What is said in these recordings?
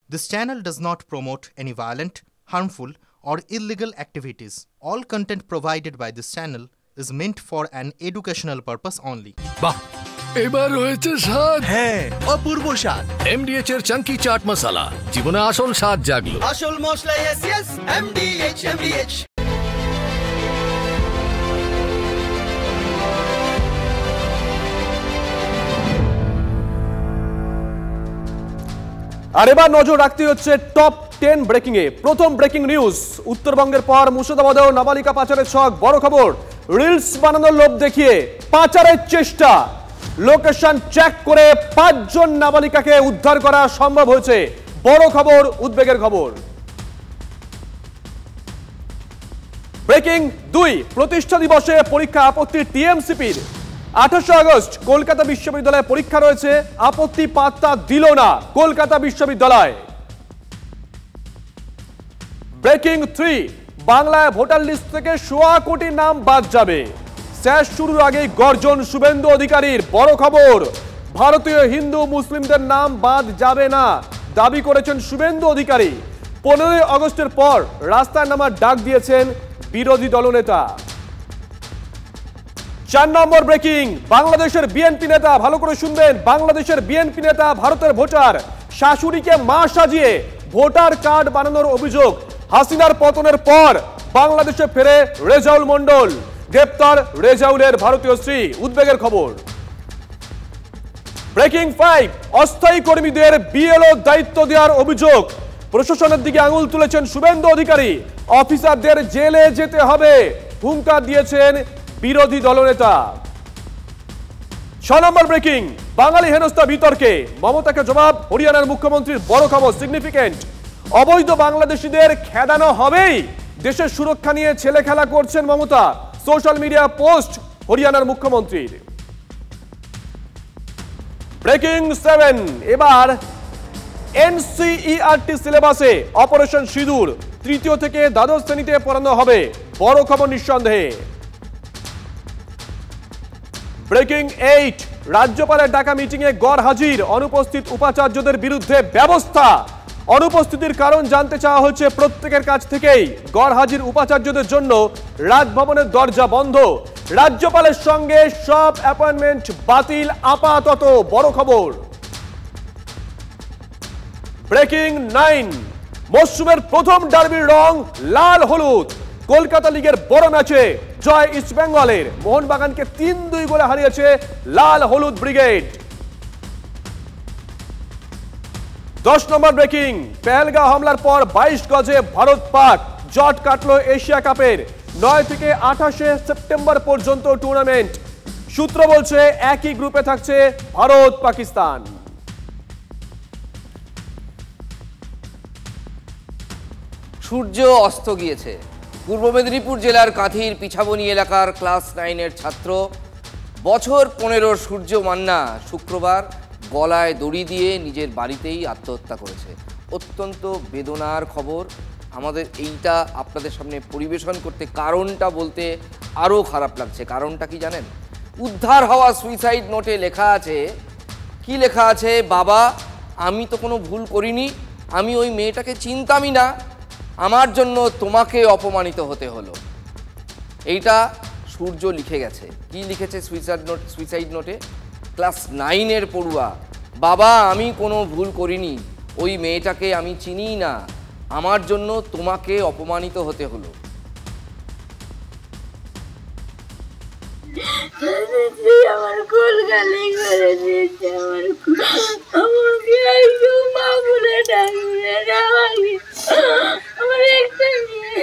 This channel does not promote any violent, harmful, or illegal activities. All content provided by this channel is meant for an educational purpose only. বাহ এবার হয়েছে স্বাদ। হ্যাঁ, অপূর্ব স্বাদ। এমডিএচ এর চাঙ্কি চাট মশলা জীবনে আসল স্বাদ জাগলো। আসল মশলা এসএস এমডিএচ। আর এবার নজর রাখতে হচ্ছে টপ 10 ব্রেকিং এ। প্রথম ব্রেকিং নিউজ, উত্তরবঙ্গের পর মুর্শিদাবাদেও নাবালিকা পাচারের ছক। বড় খবর, রিলস বানানোর লোভ দেখিয়ে পাচারের চেষ্টা। লোকেশন চেক করে 5 জন নাবালিকাকে উদ্ধার করা সম্ভব হয়েছে। বড় খবর, উদ্বেগের খবর। ব্রেকিং 2, প্রতিষ্ঠা দিবসে পরীক্ষা আপত্তি টিএমসিপির। 28 আগস্ট কলকাতা বিশ্ববিদ্যালয়ে পরীক্ষা রয়েছে, আপত্তি পাত্তা দিল না কলকাতা বিশ্ববিদ্যালয়। ব্রেকিং 3, বাংলায় ভোটার লিস্ট থেকে 1.25 কোটি নাম বাদ যাবে। শেষ শুরুর আগেই গর্জন শুভেন্দু অধিকারীর। বড় খবর, ভারতীয় হিন্দু মুসলিমদের নাম বাদ যাবে না দাবি করেছেন শুভেন্দু অধিকারী। 15 আগস্টের পর রাস্তায় নামার ডাক দিয়েছেন বিরোধী দলনেতা। 4 নম্বর ব্রেকিং, বাংলাদেশের বিএনপি নেতা, ভালো করে শুনবেন, বাংলাদেশের বিএনপি নেতা ভারতের ভোটার, শাশুড়িকে মা সাজিয়ে ভোটার কার্ড বানানোর অভিযোগ। হাসিনার পতনের পর বাংলাদেশে ফেরে রেজাউল মন্ডল, গ্রেপ্তার রেজাউলের ভারতীয় স্ত্রী। উদ্বেগের খবর। ব্রেকিং 5, অস্থায়ী কর্মীদের বিএলও দায়িত্ব দেওয়ার অভিযোগ। প্রশাসনের দিকে আঙুল তুলেছেন শুভেন্দু অধিকারী। অফিসারদের জেলে যেতে হবে হুঙ্কার দিয়েছেন বিরোধী দলনেতা। 6 নম্বর ব্রেকিং, বাঙালি হেনস্থা বিতর্কে মমতাকে জবাব হরিয়ানার মুখ্যমন্ত্রীর। বড় খবর, সিগনিফিকেন্ট, অবৈধ বাংলাদেশিদের খেদানো হবেই। দেশের সুরক্ষা নিয়ে ছেলে খেলা করছেন মমতা। সোশ্যাল মিডিয়া পোস্ট হরিয়ানার মুখ্যমন্ত্রীর। ব্রেকিং 7, এবার এনসিইআরটি সিলেবাসে অপারেশন সিঁদুর 3য় থেকে দ্বাদশ শ্রেণীতে পড়ানো হবে। বড় খবর নিঃসন্দেহে। ব্রেকিং 8, রাজ্যপালের ডাকা মিটিংয়ে গড় হাজির, অনুপস্থিত উপাচার্যদের বিরুদ্ধে ব্যবস্থা। অনুপস্থিতির কারণ জানতে চাওয়া হচ্ছে প্রত্যেকের কাছ থেকেই। গড় হাজির উপাচার্যদের জন্য রাজভবনের দরজা বন্ধ। রাজ্যপালের সঙ্গে সব অ্যাপয়েন্টমেন্ট বাতিল আপাতত। বড় খবর। ব্রেকিং 9, মরশুমের প্রথম ডার্বির রং লাল হলুদ। কলকাতা লিগের বড় ম্যাচে জয় ইস্টবেঙ্গলের। মোহনবাগানকে 3-2 গোলে হারিয়েছে লাল হলুদ ব্রিগেড। 10 নম্বর ব্রেকিং, পেহেলগাঁও হামলার পর 22 গজে ভারত পাক। জট কাটলো এশিয়া কাপের। 9 থেকে 28 সেপ্টেম্বর পর্যন্ত টুর্নামেন্ট। সূত্র বলছে একই গ্রুপে থাকছে ভারত পাকিস্তান। সূর্য অস্ত গিয়েছে। পূর্ব মেদিনীপুর জেলার কাঁথির পিছাবনি এলাকার ক্লাস 9-এর ছাত্র বছর 15 সূর্য মান্না শুক্রবার গলায় দড়ি দিয়ে নিজের বাড়িতেই আত্মহত্যা করেছে। অত্যন্ত বেদনার খবর। আমাদের এইটা আপনাদের সামনে পরিবেশন করতে কারণটা বলতে আরও খারাপ লাগছে। কারণটা কি জানেন? উদ্ধার হওয়া সুইসাইড নোটে লেখা আছে, কি লেখা আছে? বাবা, আমি তো কোনো ভুল করিনি, আমি ওই মেয়েটাকে চিনতামই না, আমার জন্য তোমাকে অপমানিত হতে হলো। এইটা সূর্য লিখে গেছে। কি লিখেছে সুইসাইড নোটে? ক্লাস 9-এর পড়ুয়া, বাবা, আমি কোনো ভুল করিনি, ওই মেয়েটাকে আমি চিনিই না, আমার জন্য তোমাকে অপমানিত হতে হলো। আমার কলকালি করে দিয়েছে, আমাকে একদম মা বলে ডাকবে, আমার একটা মেয়ে,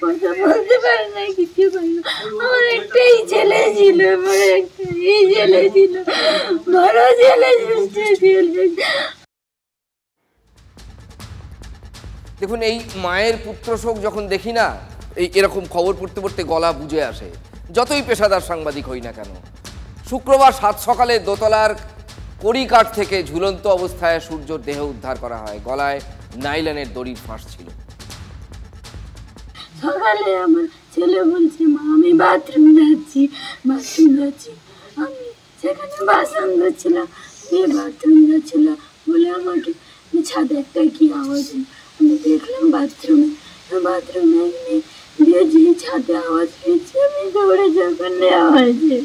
কথা বলতে পারে না, কিছু পারে না। আমার একটাই ছেলে ছিল, আমার একটাই ছেলে ছিল, বড় ছেলে দেখুন, এই মায়ের পুত্র শোক যখন দেখি না, এরকম খবর পড়তে পড়তে গলা বুঝে আসে, যতই পেশাদার সাংবাদিক হই না কেন। শুক্রবার 7 সকালে দোতলার কড়িকাঠ থেকে ঝুলন্ত অবস্থায় সূর্যর দেহ উদ্ধার করা হয়। গলায় নাইলনের দড়ির ফাঁস ছিল। সকালে আমার ছেলে বলছে, মা আমি বাথরুম যাচ্ছি। আমি সেখানে বাসন ধুচ্ছিলাম, বাথরুম যাচ্ছিল বলে আমাকে ছাদে একটা কি আওয়াজ, আমি দেখলাম বাথরুমে দিয়ে যে ছাদে আওয়াজ হয়েছে, আমি দৌড়ে যখন আওয়াজে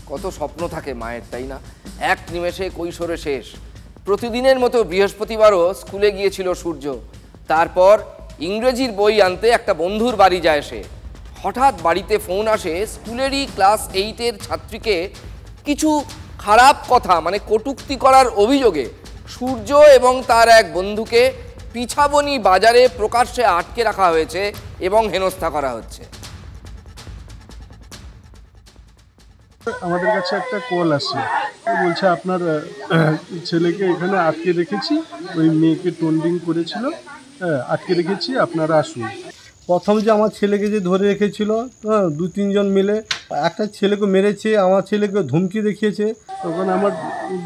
কত স্বপ্ন থাকে মায়ের, তাই না? এক নিমেষে কৈশোরে শেষ। প্রতিদিনের মতো বৃহস্পতিবারও স্কুলে গিয়েছিল সূর্য। তারপর ইংরেজির বই আনতে একটা বন্ধুর বাড়ি যায় সে। হঠাৎ বাড়িতে ফোন আসে স্কুলেরই ক্লাস 8-এর ছাত্রীকে কিছু খারাপ কথা মানে কটূক্তি করার অভিযোগে সূর্য এবং তার এক বন্ধুকে পিছাবনি বাজারে প্রকাশ্যে আটকে রাখা হয়েছে এবং হেনস্থা করা হচ্ছে। আমাদের কাছে একটা কল আসে, বলছে আপনার ছেলেকে এখানে আটকে রেখেছি, ওই মেয়েকে টোন্ডিং করেছিল, আটকে রেখেছি, আপনারা আসুন। প্রথম যে আমার ছেলেকে যে ধরে রেখেছিল 2-3 জন মিলে একটা ছেলেকে মেরেছে, আমার ছেলেকে ধমকি দেখিয়েছে। তখন আমার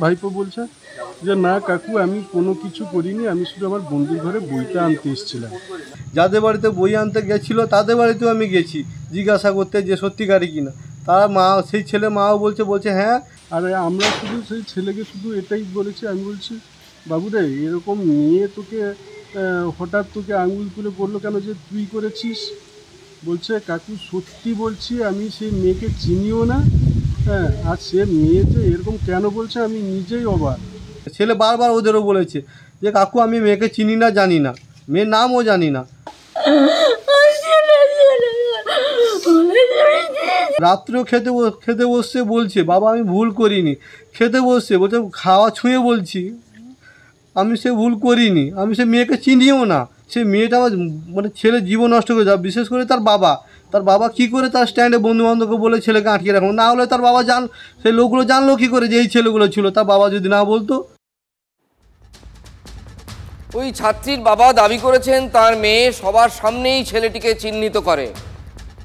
ভাইপো বলছে যে না কাকু, আমি কোনো কিছু করিনি, আমি শুধু আমার বন্ধুর ঘরে বইটা আনতে এসেছিলাম। যাদের বাড়িতে বই আনতে গেছিলো তাদের বাড়িতেও আমি গেছি জিজ্ঞাসা করতে যে সত্যিকারই কিনা। তারা মা, সেই ছেলে মাও বলছে হ্যাঁ। আর আমরা শুধু সেই ছেলেকে শুধু এটাই বলেছি, আমি বলছি বাবুরে এরকম নিয়ে তোকে হঠাৎ তোকে আঙুল তুলে বললো কেন যে তুই করেছিস? বলছে কাকু সত্যি বলছি, আমি সেই মেয়েকে চিনিও না, হ্যাঁ, আর সে মেয়ে যে এরকম কেন বলছে আমি নিজেই অবাক। ছেলে বারবার ওদেরও বলেছে যে কাকু আমি মেয়েকে চিনি না, জানি না, মেয়ের নামও জানি না। রাত্রেও খেতে বসছে বলছে বাবা আমি ভুল করিনি, খেতে বসছে বলছে খাওয়া ছুঁয়ে বলছি আমি সে ভুল করিনি, আমি সে মেয়েকে চিনিও না। সে মেয়েটা আমার মানে ছেলে জীবন নষ্ট করে দেয়, বিশেষ করে তার বাবা কী করে তার স্ট্যান্ডে বন্ধুবান্ধবকে বলে ছেলেকে আটকে রাখবো, না হলে তার বাবা সেই লোকগুলো জানলো কী করে যে এই ছেলেগুলো ছিল, তার বাবা যদি না বলতো। ওই ছাত্রীর বাবা দাবি করেছেন তার মেয়ে সবার সামনেই ছেলেটিকে চিহ্নিত করে।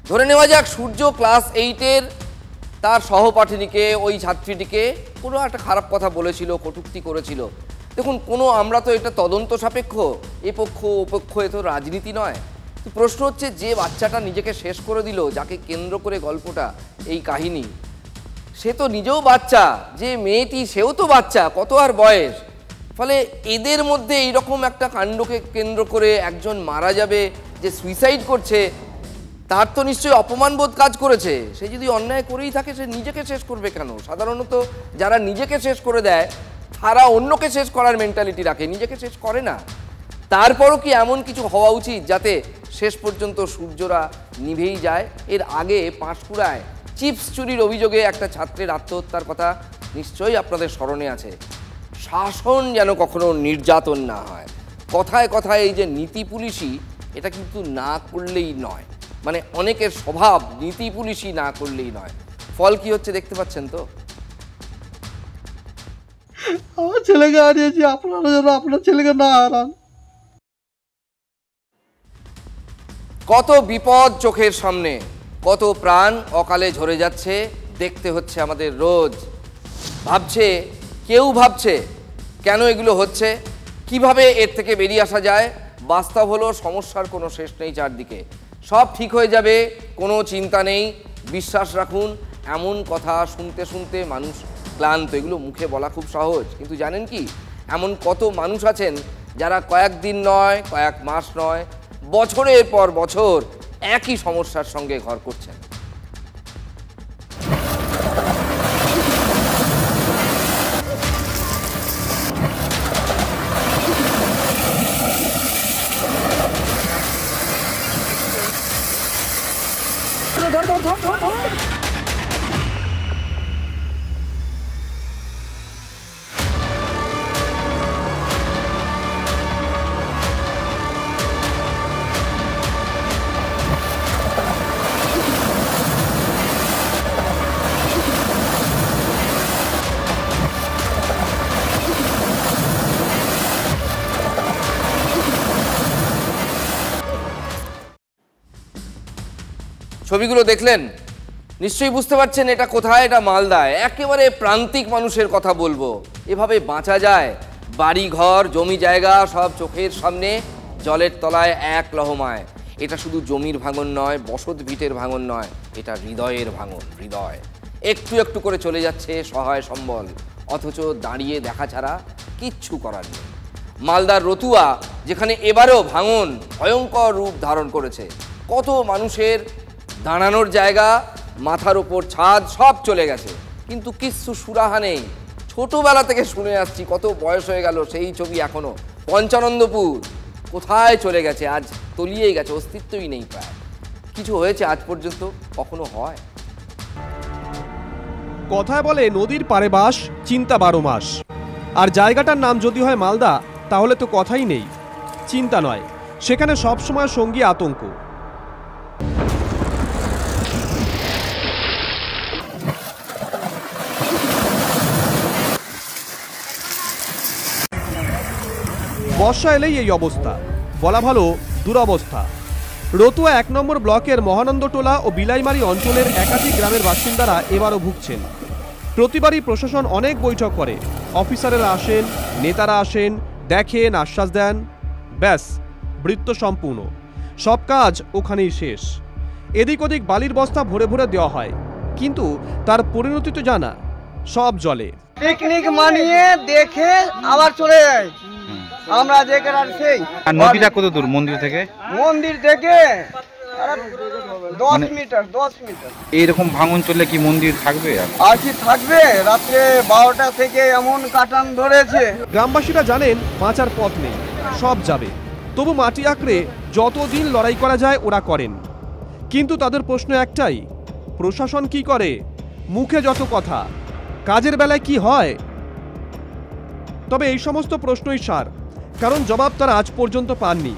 ধরে নেওয়া যাক সূর্য ক্লাস 8-এর তার সহপাঠিনীকে, ওই ছাত্রীটিকে কোনো একটা খারাপ কথা বলেছিল, কটূক্তি করেছিল। দেখুন, আমরা তো এটা তদন্ত সাপেক্ষ, এ পক্ষ ও পক্ষ, এ তো রাজনীতি নয়। তো প্রশ্ন হচ্ছে, যে বাচ্চাটা নিজেকে শেষ করে দিল, যাকে কেন্দ্র করে গল্পটা, এই কাহিনী, সে তো নিজেও বাচ্চা, যে মেয়েটি সেও তো বাচ্চা, কত আর বয়স। ফলে এদের মধ্যে এইরকম একটা কাণ্ডকে কেন্দ্র করে একজন মারা যাবে, যে সুইসাইড করছে, তার তো নিশ্চয়ই অপমানবোধ কাজ করেছে। সে যদি অন্যায় করেই থাকে, সে নিজেকে শেষ করবে কেন? সাধারণত যারা নিজেকে শেষ করে দেয় তারা অন্যকে শেষ করার মেন্টালিটি রাখে, নিজেকে শেষ করে না। তারপরও কি এমন কিছু হওয়া উচিত যাতে শেষ পর্যন্ত সূর্যরা নিভেই যায়? এর আগে পাঁশকুড়ায় চিপস চুরির অভিযোগে একটা ছাত্রের আত্মহত্যার কথা নিশ্চয়ই আপনাদের স্মরণে আছে। শাসন যেন কখনো নির্যাতন না হয়। কথায় কথায় এই যে নীতি পুলিশি, এটা কিন্তু না করলেই নয়, মানে অনেকের স্বভাব নীতি পুলিশি না করলেই নয়। ফল কি হচ্ছে দেখতে পাচ্ছেন তো। আমার ছেলেকে হারিয়েছি, আপনারা যেন আপনার ছেলেকে না হারান। কত বিপদ চোখের সামনে, কত প্রাণ অকালে ঝরে যাচ্ছে, দেখতে হচ্ছে আমাদের রোজ। কেউ ভাবছে কেন এগুলো হচ্ছে, কিভাবে এর থেকে বেরিয়ে আসা যায়। বাস্তব হলো সমস্যার কোনো শেষ নেই চারদিকে, সব ঠিক হয়ে যাবে, কোনো চিন্তা নেই, বিশ্বাস রাখুন, এমন কথা শুনতে শুনতে মানুষ ক্লান্ত। এগুলো মুখে বলা খুব সহজ, কিন্তু জানেন কি, এমন কত মানুষ আছেন যারা কয়েকদিন নয়, কয়েক মাস নয়, বছরের পর বছর একই সমস্যার সঙ্গে ঘর করছেন। ছবিগুলো দেখলেন, নিশ্চয়ই বুঝতে পারছেন এটা কোথায়। এটা মালদায়, একেবারে প্রান্তিক মানুষের কথা বলবো। এভাবে বাঁচা যায়? বাড়ি ঘর, জমি জায়গা সব চোখের সামনে জলের তলায় এক লহমায়। এটা শুধু জমির ভাঙন নয়, বসত ভিটের ভাঙন নয়, এটা হৃদয়ের ভাঙন। হৃদয় একটু একটু করে চলে যাচ্ছে সহায় সম্বল, অথচ দাঁড়িয়ে দেখা ছাড়া কিচ্ছু করার নেই। মালদার রতুয়া, যেখানে এবারও ভাঙন ভয়ঙ্কর রূপ ধারণ করেছে, কত মানুষের দাঁড়ানোর জায়গা, মাথার ওপর ছাদ সব চলে গেছে, কিন্তু কিচ্ছু সুরাহা নেই। ছোটবেলা থেকে শুনে আসছি, কত বয়স হয়ে গেল সেই ছবি এখনো। পঞ্চানন্দপুর কোথায় চলে গেছে, আজ তলিয়েই গেছে, অস্তিত্বই নেই প্রায়। কিছু হয়েছে আজ পর্যন্ত? কখনো হয়? কথায় বলে নদীর পারে বাস, চিন্তা 12 মাস। আর জায়গাটার নাম যদি হয় মালদা, তাহলে তো কথাই নেই। চিন্তা নয়, সেখানে সবসময় সঙ্গী আতঙ্ক। বর্ষা এলেই এই অবস্থা, বলা ভালো দুরবস্থা। রতুয়া 1 নম্বর ব্লকের মহানন্দটোলা ও বিলাইমারি অঞ্চলের একাধিক গ্রামের বাসিন্দারা এবারও ভুগছেন। প্রতিবারই প্রশাসন অনেক বৈঠক করে, অফিসারেরা আসেন, নেতারা আসেন, দেখেন, আশ্বাস দেন, ব্যাস বৃত্ত সম্পূর্ণ। সব কাজ ওখানেই শেষ। এদিক ওদিক বালির বস্তা ভরে ভরে দেওয়া হয়, কিন্তু তার পরিণতি তো জানা, সব জলে। পিকনিক মানিয়ে দেখে আবার চলে যায়। আমরা যেখানে আর সেই নদীটা কত দূর মন্দির থেকে? মন্দির থেকে 10 মিটার। এইরকম ভাঙন চললে কি মন্দির থাকবে? আর কি থাকবে? রাত্রে 12টা থেকে এমন কাটান ধরেছে। গ্রামবাসীরা জানেন বাঁচার পথ নেই, সব যাবে। তবু মাটি আঁকড়ে যতদিন লড়াই করা যায় ওরা করেন। কিন্তু তাদের প্রশ্ন একটাই, প্রশাসন কি করে? মুখে যত কথা, কাজের বেলায় কি হয়? তবে এই সমস্ত প্রশ্নই সার, কারণ জবাব তারা আজ পর্যন্ত পাননি।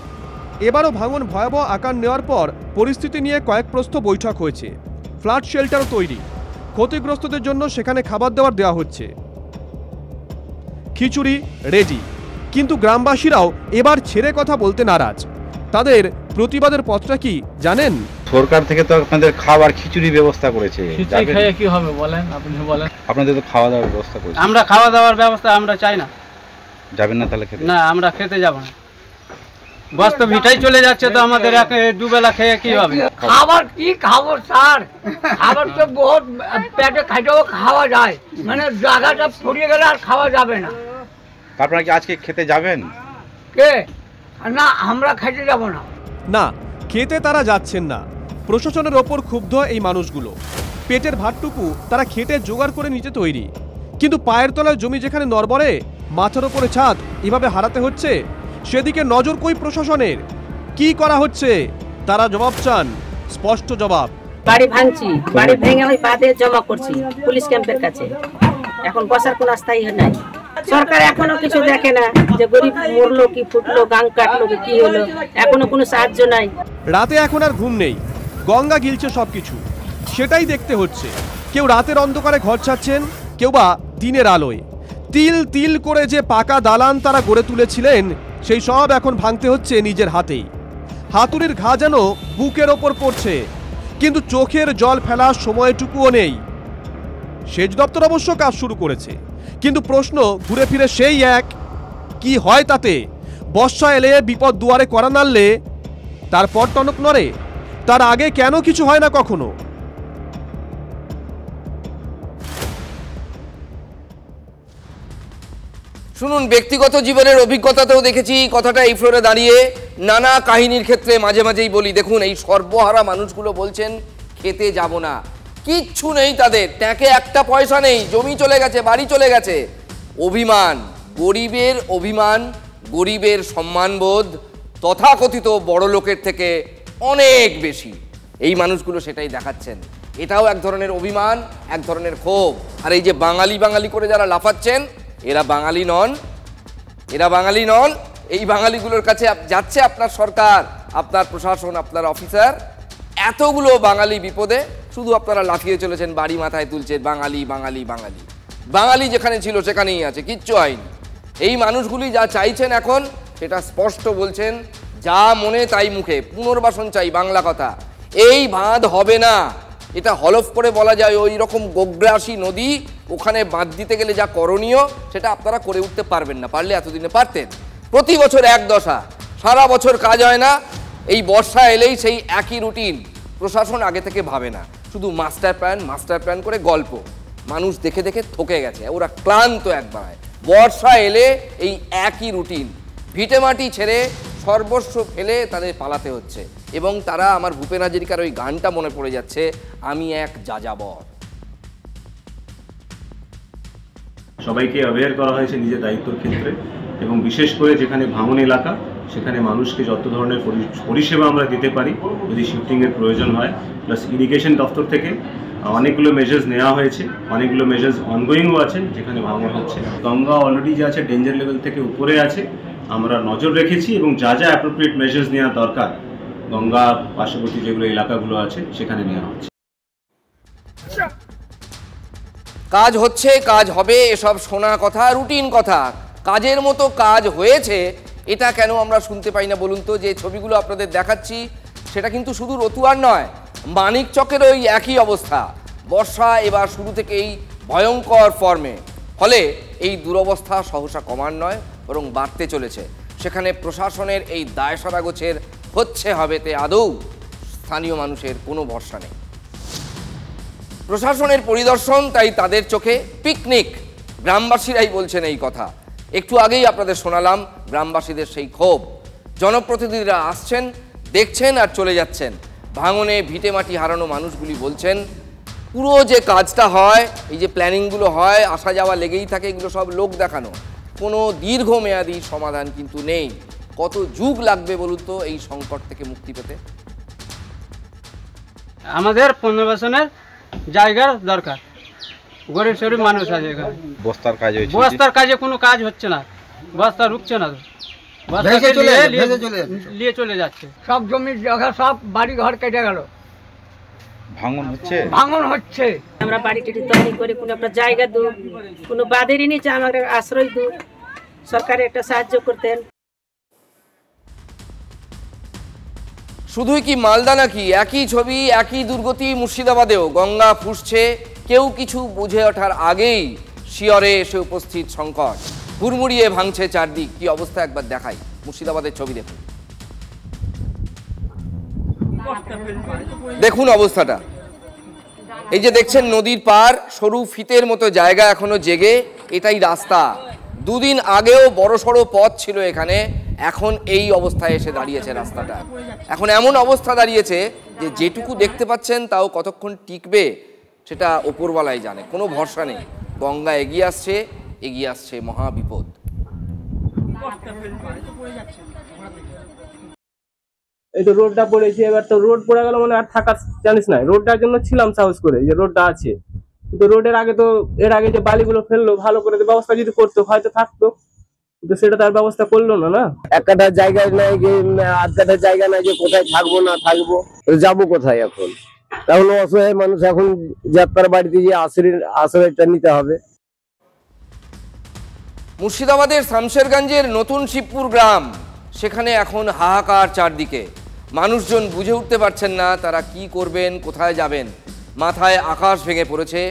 এবারও ভাঙন ভয়াবহ আকার নেওয়ার পর পরিস্থিতি নিয়ে কয়েক প্রস্থ বৈঠক হয়েছে। ফ্লাড শেল্টারও তৈরি, ক্ষতিগ্রস্তদের জন্য সেখানে খাবার দাবার দেওয়া হচ্ছে, খিচুড়ি রেডি। কিন্তু গ্রামবাসীরাও এবার ছেড়ে কথা বলতে নারাজ। তাদের প্রতিবাদের পথটা কি জানেন? সরকার থেকে তো আপনাদের খাবার খিচুড়ি ব্যবস্থা করেছে, কি হবে বলেন, আপনি বলেন। আপনাদের তো খাওয়া দাওয়ার ব্যবস্থা করেছে। আমরা খাওয়া দাওয়ার ব্যবস্থা আমরা চাই না। যাবেন না তাহলে খেতে? না, আমরা খেতে যাব না। বস্ত ভিটাই চলে যাচ্ছে, তো আমাদের দুবেলা খেয়ে কি হবে? খাবার কি খাবো স্যার? খাবার তো বহুত পেটে খাইতেও খাওয়া যায়, মানে জায়গাটা ফুরিয়ে গেলে আর খাওয়া যাবে না। আপনারা কি আজকে খেতে যাবেন? কে? না, আমরা খেতে যাব না। না, খেতে তারা যাচ্ছেন না। প্রশাসনের ওপর ক্ষুব্ধ এই মানুষগুলো। পেটের ভাতটুকু তারা খেটে জোগাড় করে নিতে তৈরি, কিন্তু পায়ের তলায় জমি যেখানে নড়বড়ে, মাথার ওপরে ছাদ এভাবে হারাতে হচ্ছে, সেদিকে নজর কই প্রশাসনের? কি করা হচ্ছে? তারা জবাব চান, স্পষ্ট জবাব। বাড়ি ভাঙছি, বাড়ি ভেঙে ওই বাদে জমা করছি পুলিশ ক্যাম্পের কাছে। এখন বসার কোনো স্থায়ী নাই। সরকার এখনো কিছু দেখে না যে গরিব মরলো কি ফুটলো, গাং কাটলো কি হলো, এখনো কোনো সাহায্য নাই। রাতে এখন আর ঘুম নেই, গঙ্গা গিলছে সবকিছু, সেটাই দেখতে হচ্ছে। কেউ রাতের অন্ধকারে ঘর ছাড়ছেন, কেউ বা দিনের আলোয়। তিল তিল করে যে পাকা দালান তারা গড়ে তুলেছিলেন, সেই সব এখন ভাঙতে হচ্ছে নিজের হাতেই। হাতুড়ির ঘা যেন বুকের ওপর পড়ছে, কিন্তু চোখের জল ফেলার সময়টুকুও নেই। সেচ দপ্তর অবশ্য কাজ শুরু করেছে, কিন্তু প্রশ্ন ঘুরে ফিরে সেই এক, কি হয় তাতে? বর্ষা এলে বিপদ দুয়ারে করা নাড়লে তারপর টনক নড়ে, তার আগে কেন কিছু হয় না কখনো? শুনুন, ব্যক্তিগত জীবনের অভিজ্ঞতাতেও দেখেছি কথাটা এই ফ্লোরে দাঁড়িয়ে। নানা কাহিনীর ক্ষেত্রে মাঝে মাঝেই বলি, দেখুন এই সর্বহারা মানুষগুলো বলছেন খেতে যাব না, কিচ্ছু নেই তাদের, ট্যাঁকে একটা পয়সা নেই, জমি চলে গেছে, বাড়ি চলে গেছে। অভিমান, গরিবের অভিমান, গরিবের সম্মানবোধ তথাকথিত বড় লোকের থেকে অনেক বেশি। এই মানুষগুলো সেটাই দেখাচ্ছেন। এটাও এক ধরনের অভিমান, এক ধরনের ক্ষোভ। আর এই যে বাঙালি বাঙালি করে যারা লাফাচ্ছেন, এরা বাঙালি নন, এরা বাঙালি নন। এই বাঙালিগুলোর কাছে যাচ্ছে আপনার সরকার, আপনার প্রশাসন, আপনার অফিসার। এতগুলো বাঙালি বিপদে শুধু আপনারা লাফিয়ে চলেছেন, বাড়ি মাথায় তুলছেন, বাঙালি বাঙালি বাঙালি। বাঙালি যেখানে ছিল সেখানেই আছে, কিচ্ছু হয়নি। এই মানুষগুলি যা চাইছেন এখন সেটা স্পষ্ট বলছেন, যা মনে তাই মুখে। পুনর্বাসন চাই, বাংলা কথা। এই বাঁধ হবে না, এটা হলফ করে বলা যায়। ওই রকম গোগ্রাসী নদী, ওখানে বাঁধ দিতে গেলে যা করণীয় সেটা আপনারা করে উঠতে পারবেন না। পারলে এতদিনে পারতেন। প্রতি বছর এক দশা, সারা বছর কাজ হয় না, এই বর্ষা এলেই সেই একই রুটিন। প্রশাসন আগে থেকে ভাবে না, শুধু মাস্টার প্ল্যান করে গল্প। মানুষ দেখে দেখে থকে গেছে, ওরা ক্লান্ত একবার। বর্ষা এলে এই একই রুটিন, ভিটেমাটি ছেড়ে সর্বস্ব ফেলে তাদের পালাতে হচ্ছে। এবং তারা আমার ভূপেন হাজারিকার ওই গানটা মনে পড়ে যাচ্ছে, আমি এক যাযাবর। সবাইকে অ্যাওয়্যার করা হয়েছে নিজের দায়িত্বের ক্ষেত্রে, এবং বিশেষ করে যেখানে ভাঙন এলাকা সেখানে মানুষকে যত ধরনের পরিষেবা আমরা দিতে পারি যদি শিফটিংয়ের প্রয়োজন হয়। প্লাস ইরিগেশন দপ্তর থেকে অনেকগুলো মেজার্স নেওয়া হয়েছে, অনেকগুলো মেজার্স অনগোয়িংও আছে যেখানে ভাঙন হচ্ছে। গঙ্গা অলরেডি যে আছে ডেঞ্জার লেভেল থেকে উপরে আছে, আমরা নজর রেখেছি এবং যা যা অ্যাপ্রোপ্রিয়েট মেজার্স নেওয়া দরকার গঙ্গা পার্শ্ববর্তী যেগুলো এলাকাগুলো আছে সেখানে নেওয়া হচ্ছে। কাজ হচ্ছে, কাজ হবে, এসব শোনা কথা, রুটিন কথা। কাজের মতো কাজ হয়েছে এটা কেন আমরা শুনতে পাই না বলুন তো? যে ছবিগুলো আপনাদের দেখাচ্ছি সেটা কিন্তু শুধু রতুয়ার নয়, মানিকচকের ওই একই অবস্থা। বর্ষা এবার শুরু থেকেই ভয়ঙ্কর ফর্মে, ফলে এই দুরবস্থা সহসা কমার নয় বরং বাড়তে চলেছে। সেখানে প্রশাসনের এই দায়সারা গোছের হচ্ছে হবেতে আদৌ স্থানীয় মানুষের কোনো ভরসা নেই। প্রশাসনের পরিদর্শন তাই তাদের চোখে পিকনিক। গ্রামবাসীরাই বলছেন এই কথা। একটু আগেই আপনাদের শোনালাম গ্রামবাসীদের সেই ক্ষোভ। জনপ্রতিনিধিরা আসছেন, দেখছেন আর চলে যাচ্ছেন। ভাঙনে ভিটেমাটি হারানো মানুষগুলি বলছেন পুরো যে কাজটা হয়, এই যে প্ল্যানিংগুলো হয়, আসা যাওয়া লেগেই থাকে, এগুলো সব লোক দেখানো, কোনো দীর্ঘমেয়াদী সমাধান কিন্তু নেই। কত যুগ লাগবে বলুন তো এই সংকট থেকে মুক্তি পেতে? আমাদের পুনর্বাসনের জায়গার দরকার। গরিব শরীর মানুষ আছে এখানে। বস্তার কাজ হচ্ছে, বস্তার কাজে কোনো কাজ হচ্ছে না, বস্তা রুকছে না, নিয়ে চলে যাচ্ছে। সব জমির জায়গা, সব বাড়ি ঘর কেটে গেল, ভাঙন হচ্ছে। আমরা বাড়ি টিটি তৈরি করে কোনো একটা জায়গা দু, কোনো বাঁধেরই নিচে আমাদের আশ্রয় দু, সরকারে একটা সাহায্য করতেন। শুধুই কি মালদা নাকি? একই ছবি, একই দুর্গতি মুর্শিদাবাদেও। গঙ্গা ফুসছে, কেউ কিছু বুঝে ওঠার আগেই শিয়রে এসে উপস্থিত সংকট। হুড়মুড়িয়ে ভাঙছে চারদিক। কি অবস্থা একবার দেখাই, মুর্শিদাবাদের ছবি দেখুন। দেখুন অবস্থাটা। এই যে দেখছেন নদীর পার, সরু ফিতের মতো জায়গা এখনো জেগে, এটাই রাস্তা। দুদিন আগেও বড়সড় পথ ছিল এখানে, এখন এই অবস্থায় এসে দাঁড়িয়েছে রাস্তাটা। এখন এমন অবস্থা দাঁড়িয়েছে যে যেটুকু দেখতে পাচ্ছেন তাও কতক্ষণ টিকবে সেটা ওপরওয়ালাই জানে, কোনো ভরসা নেই। গঙ্গা এগিয়ে আসছে মহা বিপদ। এই তো রোডটা পড়েছে, এবার তো রোড পড়ে গেল মানে আর থাকার জানিস না। রোডটার জন্য ছিলাম সাহস করে যে রোডটা আছে, কিন্তু রোডের আগে তো এর আগে যে বালিগুলো ফেললো ভালো করে ব্যবস্থা যদি করতো হয়তো থাকতো, কিন্তু সেটা তার ব্যবস্থা করলো না। না এক কাঠা জায়গায় নাই, আধ কাঠা জায়গা নাই, যে কোথায় থাকবো না থাকবো, যাবো কোথায় এখন? তাহলে অসহায় মানুষ এখন যাত্রার বাড়িতে যে আশ্রয়টা নিতে হবে। মুর্শিদাবাদের শামশেরগঞ্জের নতুন শিবপুর গ্রাম, সেখানে এখন হাহাকার চারদিকে। মানুষজন বুঝে উঠতে পারছেন না তারা কি করবেন, কোথায় যাবেন। মাথায় আকাশ ভেঙে পড়েছে।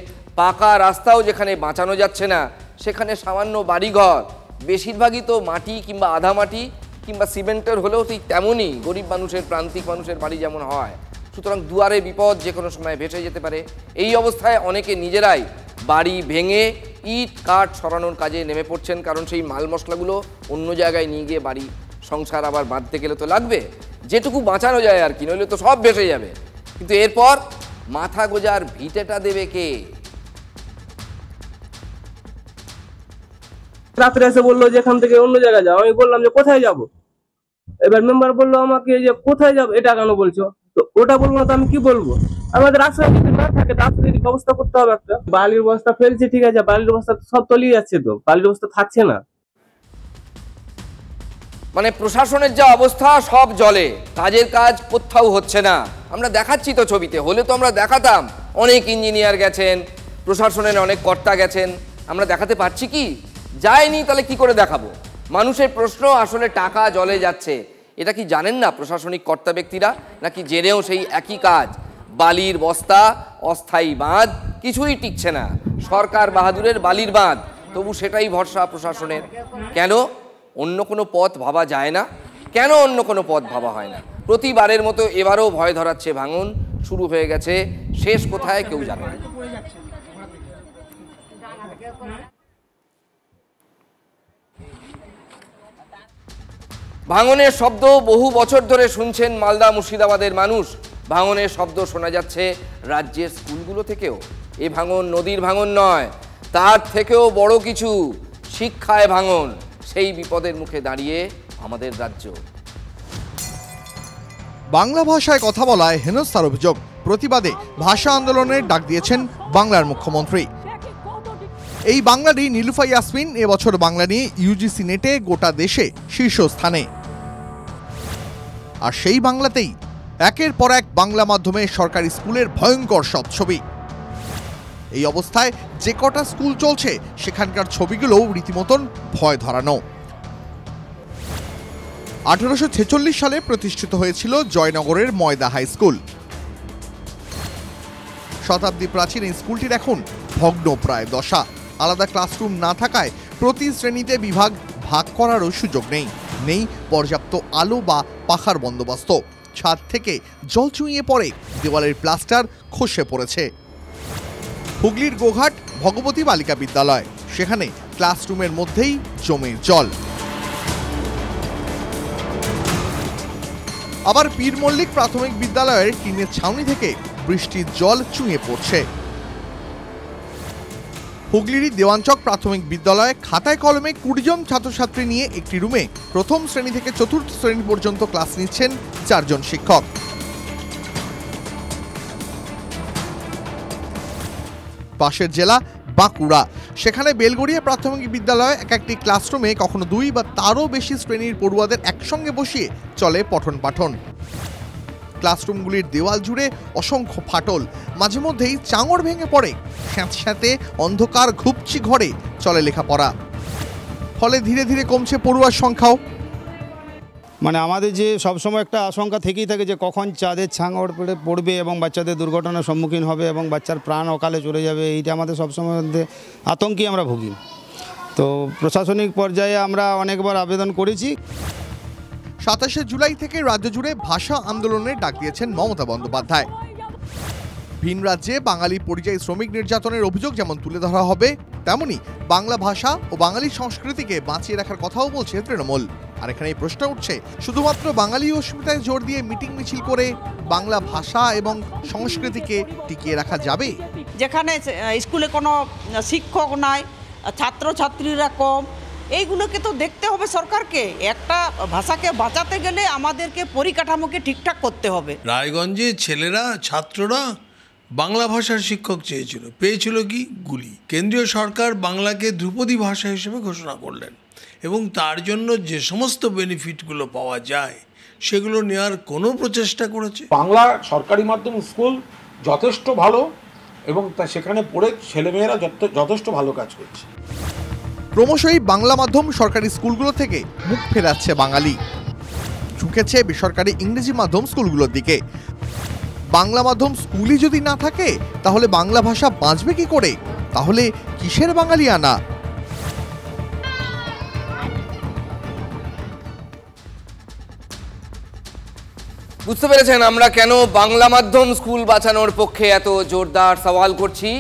পাকা রাস্তাও যেখানে বাঁচানো যাচ্ছে না, সেখানে সামান্য বাড়িঘর, বেশিরভাগই তো মাটি কিংবা আধা মাটি কিংবা সিমেন্টের হলেও ঠিক তেমনই গরিব মানুষের, প্রান্তিক মানুষের বাড়ি যেমন হয়। সুতরাং দুয়ারে বিপদ, যে কোনো সময় ভেসে যেতে পারে। এই অবস্থায় অনেকে নিজেরাই বাড়ি ভেঙে ইট কাঠ সরানোর কাজে নেমে পড়ছেন, কারণ সেই মাল মশলাগুলো অন্য জায়গায় নিয়ে গিয়ে বাড়ি সংসার আবার বাঁধতে গেলে তো লাগবে। যেটুকু বাঁচানো যায় আর কি, নইলে তো সব ভেসে যাবে। কিন্তু এরপর মাথা গোজার ভিটেটা দেবে কে? রাত্রে এসে বললো যে এখান থেকে অন্য জায়গায় যাও। আমি বললাম যে কোথায় যাব? এবার মেম্বার বললো আমাকে যে কোথায় যাবো এটা কেন বলছো? তো ওটা বলবো না তো আমি কি বলবো? আমাদের আশ্রয় যদি না থাকে আশ্রয়ের ব্যবস্থা করতে হবে একটা। বালির বস্তা ফেলছে, ঠিক আছে, বালির বস্তা সব তলিয়ে যাচ্ছে, তো বালির বস্তা থাকছে না। মানে প্রশাসনের যা অবস্থা, সব জলে, কাজের কাজ কোথাও হচ্ছে না। আমরা দেখাচ্ছি তো ছবিতে, হলে তো আমরা দেখাতাম। অনেক ইঞ্জিনিয়ার গেছেন, প্রশাসনের অনেক কর্তা গেছেন, আমরা দেখাতে পারছি কি? যায়নি, তাহলে কি করে দেখাবো? মানুষের প্রশ্ন, আসলে টাকা জলে যাচ্ছে। এটা কি জানেন না প্রশাসনিক কর্তা ব্যক্তিরা? নাকি জেনেও সেই একই কাজ? বালির বস্তা, অস্থায়ী বাঁধ, কিছুই টিকছে না। সরকার বাহাদুরের বালির বাঁধ, তবু সেটাই ভরসা প্রশাসনের। কেন অন্য কোনো পথ ভাবা যায় না? কেন অন্য কোনো পথ ভাবা হয় না? প্রতিবারের মতো এবারও ভয় ধরাচ্ছে ভাঙন। শুরু হয়ে গেছে, শেষ কোথায় কেউ জানে না। ভাঙনের শব্দ বহু বছর ধরে শুনছেন মালদা মুর্শিদাবাদের মানুষ। ভাঙনের শব্দ শোনা যাচ্ছে রাজ্যের স্কুলগুলো থেকেও। এ ভাঙন নদীর ভাঙন নয়, তার থেকেও বড় কিছু, শিক্ষায় ভাঙন। সেই বিপদের মুখে দাঁড়িয়ে আমাদের রাজ্য। বাংলা ভাষায় কথা বলায় হেনস্থার অভিযোগ, প্রতিবাদে ভাষা আন্দোলনের ডাক দিয়েছেন বাংলার মুখ্যমন্ত্রী। এই বাংলারই নীলুফা ইয়াসমিন এবছর বাংলা নিয়ে ইউজিসি নেটে গোটা দেশে শীর্ষস্থানে। আর সেই বাংলাতেই একের পর এক বাংলা মাধ্যমে সরকারি স্কুলের ভয়ঙ্কর সব ছবি। এই অবস্থায় যে কটা স্কুল চলছে সেখানকার ছবিগুলোও রীতিমতন ভয় ধরানো। 1846 সালে প্রতিষ্ঠিত হয়েছিল জয়নগরের ময়দা হাই স্কুল। শতাব্দী প্রাচীন এই স্কুলটির এখন ভগ্ন প্রায় দশা। আলাদা ক্লাসরুম না থাকায় প্রতি শ্রেণীতে বিভাগ ভাগ করারও সুযোগ নেই। নেই পর্যাপ্ত আলো বা পাখার বন্দোবস্ত। ছাদ থেকে জল চুইয়ে পড়ে, দেওয়ালের প্লাস্টার খসে পড়েছে। হুগলির গোঘাট ভগবতী বালিকা বিদ্যালয়, সেখানে ক্লাসরুমের মধ্যেই জমের জল। আবার পীর মল্লিক প্রাথমিক বিদ্যালয়ের টিনের ছাউনি থেকে বৃষ্টির জল চুঁয়ে পড়ছে। হুগলির দেওয়ানচক প্রাথমিক বিদ্যালয়ে খাতায় কলমে 20 জন ছাত্রছাত্রী নিয়ে একটি রুমে প্রথম শ্রেণী থেকে চতুর্থ শ্রেণী পর্যন্ত ক্লাস নিচ্ছেন 4 জন শিক্ষক। পাশের জেলা বাঁকুড়া, সেখানে বেলগড়িয়া প্রাথমিক বিদ্যালয়ে একটি ক্লাসরুমে কখনো 2 বা তারও বেশি শ্রেণীর পড়ুয়াদের একসঙ্গে বসিয়ে চলে পঠন পাঠন। ক্লাসরুমগুলির দেওয়াল জুড়ে অসংখ্য ফাটল, মাঝে মধ্যেই চাঙড় ভেঙে পড়ে। স্যাঁতস্যাঁতে অন্ধকার ঘুপচি ঘরে চলে লেখাপড়া। ফলে ধীরে ধীরে কমছে পড়ুয়ার সংখ্যাও। মানে আমাদের যে সবসময় একটা আশঙ্কা থেকেই থাকে যে কখন চাঁদের ছাঙড় পড়বে এবং বাচ্চাদের দুর্ঘটনার সম্মুখীন হবে এবং বাচ্চার প্রাণ অকালে চলে যাবে। এইটা আমাদের সবসময় মধ্যে আতঙ্কে আমরা ভুগি। তো প্রশাসনিক পর্যায়ে আমরা অনেকবার আবেদন করেছি। 27 জুলাই থেকে রাজ্য জুড়ে ভাষা আন্দোলনের ডাক দিয়েছেন মমতা বন্দ্যোপাধ্যায়। ভিন রাজ্যে বাঙালি পরিযায়ী শ্রমিক নির্যাতনের অভিযোগ যেমন তুলে ধরা হবে, তেমনি বাংলা ভাষা ও বাঙালি সংস্কৃতিকে বাঁচিয়ে রাখার কথাও বলছে তৃণমূল। আর এখানে এই প্রশ্ন উঠছে, শুধুমাত্র বাঙালি অস্মিতায় জোর দিয়ে মিটিং মিছিল করে বাংলা ভাষা এবং সংস্কৃতিকে টিকিয়ে রাখা যাবে? যেখানে স্কুলে কোনো শিক্ষক নাই, ছাত্রছাত্রীরা কম, এইগুলোকে তো দেখতে হবে সরকারকে। একটা ভাষাকে বাঁচাতে গেলে আমাদেরকে পরিকাঠামোকে ঠিকঠাক করতে হবে। রায়গঞ্জে ছেলেরা, ছাত্ররা বাংলা ভাষার শিক্ষক চেয়েছিল, পেয়েছিল কি? গুলি। কেন্দ্রীয় সরকার বাংলাকে ধ্রুপদী ভাষা হিসেবে ঘোষণা করলেন এবং তার জন্য যে সমস্ত বেনিফিটগুলো পাওয়া যায় সেগুলো নেওয়ার কোনো প্রচেষ্টা করেছে? বাংলা সরকারি মাধ্যম স্কুল যথেষ্ট ভালো এবং সেখানে পড়ে ছেলেমেয়েরা যথেষ্ট ভালো কাজ করছে। ক্রমশই বাংলা মাধ্যম সরকারি স্কুলগুলো থেকে মুখ ফেরাচ্ছে বাঙালি, ঝুঁকেছে বেসরকারি ইংরেজি মাধ্যম স্কুলগুলোর দিকে। বাংলা মাধ্যম স্কুলই যদি না থাকে তাহলে বাংলা ভাষা বাঁচবে কি করে? তাহলে কিসের বাঙালি আনা? বুঝতে পেরেছেন আমরা কেন বাংলা মাধ্যম স্কুল বাঁচানোর পক্ষে এত জোরদার সওয়াল করছি?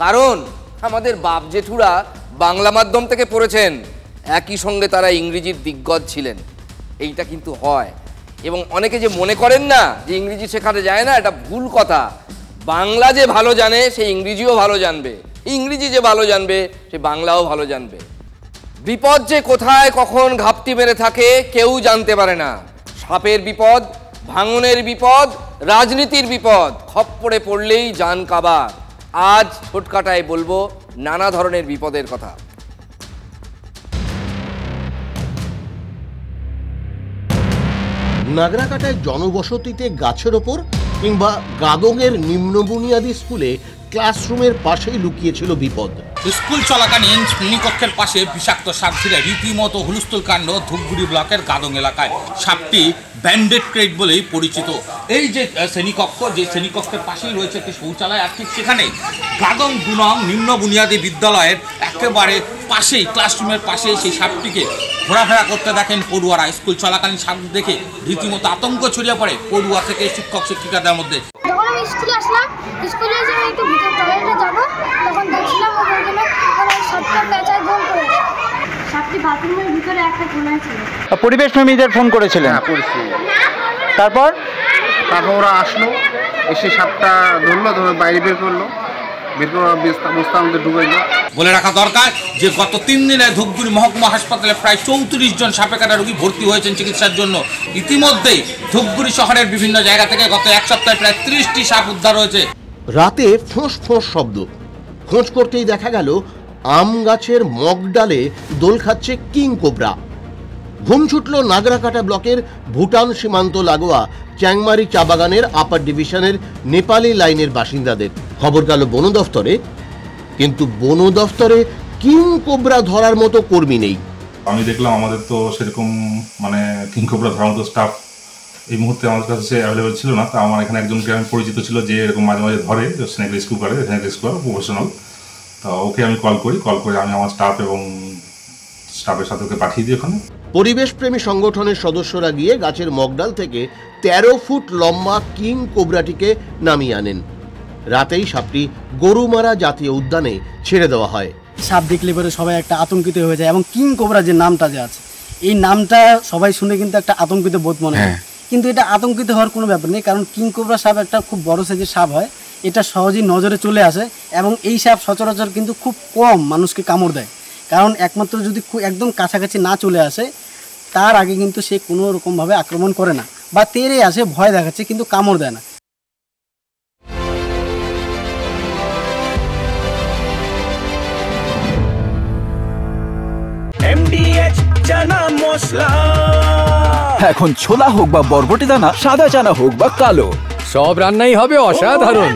কারণ আমাদের বাপ জেঠুরা বাংলা মাধ্যম থেকে পড়েছেন, একই সঙ্গে তারা ইংরেজির দিগ্গজ ছিলেন। এইটা কিন্তু হয়, এবং অনেকে যে মনে করেন না যে ইংরেজি শেখাতে যায় না, এটা ভুল কথা। বাংলা যে ভালো জানে সে ইংরেজিও ভালো জানবে, ইংরেজি যে ভালো জানবে সে বাংলাও ভালো জানবে। বিপদ যে কোথায় কখন ঘাপটি মেরে থাকে কেউ জানতে পারে না। সাপের বিপদ, ভাঙনের বিপদ, রাজনীতির বিপদ, খপ্পরে পড়লেই জান কাবার। আজ ছোটকাটায় বলবো নানা ধরনের বিপদের কথা। নাগরাকাটায় জনবসতিতে গাছের ওপর কিংবা গাদংয়ের নিম্ন বুনিয়াদী স্কুলে ক্লাসরুমের পাশেই লুকিয়েছিল বিপদ। স্কুল চলাকালীন শ্রেণীকক্ষের পাশে বিষাক্ত সাপ ঘিরে রীতিমতো হুলস্থুল কাণ্ড ধূপগুড়ি ব্লকের গাদং এলাকায়। সাপটি ব্যান্ডেড ক্রেট বলেই পরিচিত। এই যে শ্রেণীকক্ষ, যে শ্রেণীকক্ষের পাশেই রয়েছে একটি শৌচালয়, আর ঠিক সেখানে গাদং 2 নং নিম্ন বুনিয়াদী বিদ্যালয়ের একেবারে পাশেই, ক্লাসরুমের পাশেই সেই সাপটিকে ঘোরাফেরা করতে দেখেন পড়ুয়ারা। স্কুল চলাকালীন সাপ দেখে রীতিমতো আতঙ্ক ছড়িয়ে পড়ে পড়ুয়া থেকে শিক্ষক শিক্ষিকাদের মধ্যে। যখন আমি স্কুলে আসলাম, স্কুলে এসে আমি একটু ভিতরে টয়লেটে যাবো, তখন দেখছিলাম ওখানে সাপটা পেঁচায় গোল করে, সাপটি বাথরুমের ভিতরে একটা কোনায় ছিল। পরিবেশ প্রেমীদের ফোন করেছিলেন? তারপর ওরা আসলো, এসে সাপটা ধরে বাইরে বের করলো, বস্তা আমাদের ঢুকাইলো। বলে রাখা দরকার যে গত 3 দিনে ধূপগুড়ি মহকুমা হাসপাতালে প্রায় 34 জন সাপে কাটা রোগী ভর্তি হয়েছেন চিকিৎসার জন্য। ইতিমধ্যেই ধূপগুড়ি শহরের বিভিন্ন জায়গা থেকে গত 1 সপ্তাহে প্রায় 30টি সাপ উদ্ধার হয়েছে। রাতে ফোঁস ফোঁস শব্দ, খোঁজ করতেই দেখা গেল আম গাছের মগডালে দোল খাচ্ছে কিং কোবরা। ঘুম ছুটল নাগরাকাটা ব্লকের ভুটান সীমান্ত লাগোয়া চ্যাংমারি চা বাগানের আপার ডিভিশনের নেপালি লাইনের বাসিন্দাদের। খবর গেল বন দফতরে, কিন্তু বন দফতরে কিং কোবরা ধরার মতো কর্মী নেই। আমি দেখলাম আমাদের তো সেরকম মানে কিং কোবরা ধরার মতো স্টাফ এই মুহূর্তে আমাদের কাছে অ্যাভেলেবেল ছিল না। তা আমার এখানে একজনকে আমি পরিচিত ছিল যে এরকম মাঝে মাঝে ধরে, স্নেক রেস্কিউ করে, স্নেক রেস্কিউ প্রফেশনাল। তা ওকে আমি কল করে আমি আমার স্টাফ এবং স্টাফের সাথে ওকে পাঠিয়ে দিই ওখানে। পরিবেশ প্রেমী সংগঠনের সদস্যরা গিয়ে গাছের মগডাল থেকে 13 ফুট লম্বা কিং কোবরাটিকে নামিয়ে আনেন। রাতেই সাপটি গরুমারা জাতীয় উদ্যানে ছেড়ে দেওয়া হয়। সাপ দেখলে পরে সবাই একটা আতঙ্কিত হয়ে যায়, এবং কিং কোবরা যে নামটা যে আছে, এই নামটা সবাই শুনে কিন্তু একটা আতঙ্কিত বোধ মনে হয়। কিন্তু এটা আতঙ্কিত হওয়ার কোনো ব্যাপার নেই, কারণ কিং কোবরা সাপ একটা খুব বড় সাইজের সাপ হয়, এটা সহজেই নজরে চলে আসে, এবং এই সাপ সচরাচর কিন্তু খুব কম মানুষকে কামড় দেয়। কারণ একমাত্র যদি একদম কাছাকাছি না চলে আসে, তার আগে কিন্তু সে কোনো রকমভাবে আক্রমণ করে না, বা তেড়ে আসে, ভয় দেখাচ্ছে, কিন্তু কামড় দেয় না। MDH চানা মশলা, এখন ছোলা হোক বা বরবটি দানা, সাদা চানা হোক বা কালো, সব রান্নাই হবে অসাধারণ।